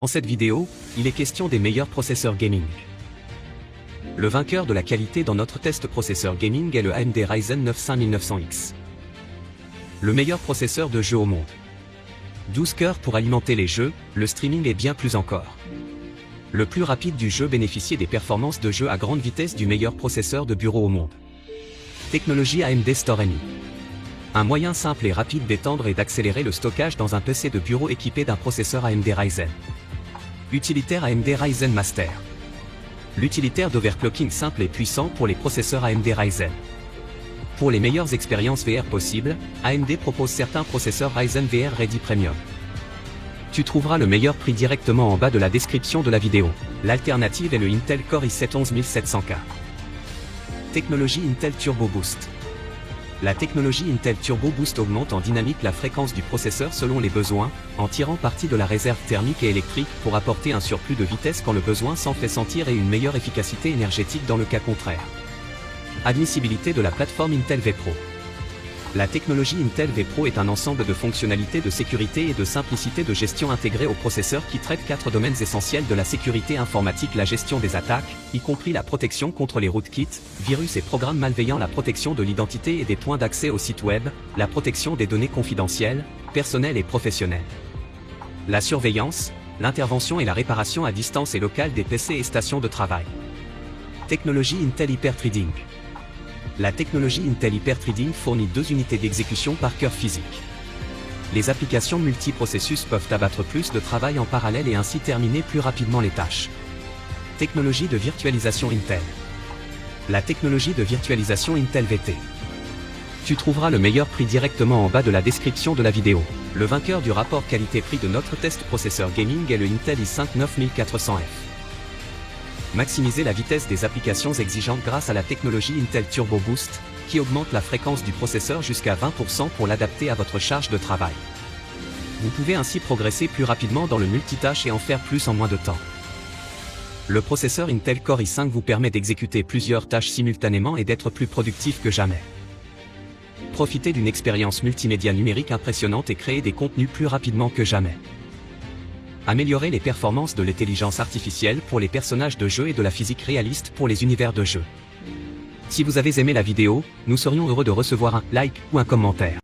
Dans cette vidéo, il est question des meilleurs processeurs gaming. Le vainqueur de la qualité dans notre test processeur gaming est le AMD Ryzen 9 5900X. Le meilleur processeur de jeu au monde. 12 cœurs pour alimenter les jeux, le streaming et bien plus encore. Le plus rapide du jeu bénéficiait des performances de jeu à grande vitesse du meilleur processeur de bureau au monde. Technologie AMD StoreNI. Un moyen simple et rapide d'étendre et d'accélérer le stockage dans un PC de bureau équipé d'un processeur AMD Ryzen. Utilitaire AMD Ryzen Master. L'utilitaire d'overclocking simple et puissant pour les processeurs AMD Ryzen. Pour les meilleures expériences VR possibles, AMD propose certains processeurs Ryzen VR Ready Premium. Tu trouveras le meilleur prix directement en bas de la description de la vidéo. L'alternative est le Intel Core i7 11700K. Technologie Intel Turbo Boost. La technologie Intel Turbo Boost augmente en dynamique la fréquence du processeur selon les besoins, en tirant parti de la réserve thermique et électrique pour apporter un surplus de vitesse quand le besoin s'en fait sentir et une meilleure efficacité énergétique dans le cas contraire. Admissibilité de la plateforme Intel vPro. La technologie Intel vPro est un ensemble de fonctionnalités de sécurité et de simplicité de gestion intégrées au processeur qui traite 4 domaines essentiels de la sécurité informatique: la gestion des attaques, y compris la protection contre les rootkits, virus et programmes malveillants, la protection de l'identité et des points d'accès au site web, la protection des données confidentielles, personnelles et professionnelles. La surveillance, l'intervention et la réparation à distance et locale des PC et stations de travail. Technologie Intel Hyper-Threading. La technologie Intel Hyper-Threading fournit 2 unités d'exécution par cœur physique. Les applications multiprocessus peuvent abattre plus de travail en parallèle et ainsi terminer plus rapidement les tâches. Technologie de virtualisation Intel. La technologie de virtualisation Intel VT. Tu trouveras le meilleur prix directement en bas de la description de la vidéo. Le vainqueur du rapport qualité-prix de notre test processeur gaming est le Intel i5 9400F. Maximiser la vitesse des applications exigeantes grâce à la technologie Intel Turbo Boost, qui augmente la fréquence du processeur jusqu'à 20% pour l'adapter à votre charge de travail. Vous pouvez ainsi progresser plus rapidement dans le multitâche et en faire plus en moins de temps. Le processeur Intel Core i5 vous permet d'exécuter plusieurs tâches simultanément et d'être plus productif que jamais. Profitez d'une expérience multimédia numérique impressionnante et créez des contenus plus rapidement que jamais. Améliorer les performances de l'intelligence artificielle pour les personnages de jeu et de la physique réaliste pour les univers de jeu. Si vous avez aimé la vidéo, nous serions heureux de recevoir un like ou un commentaire.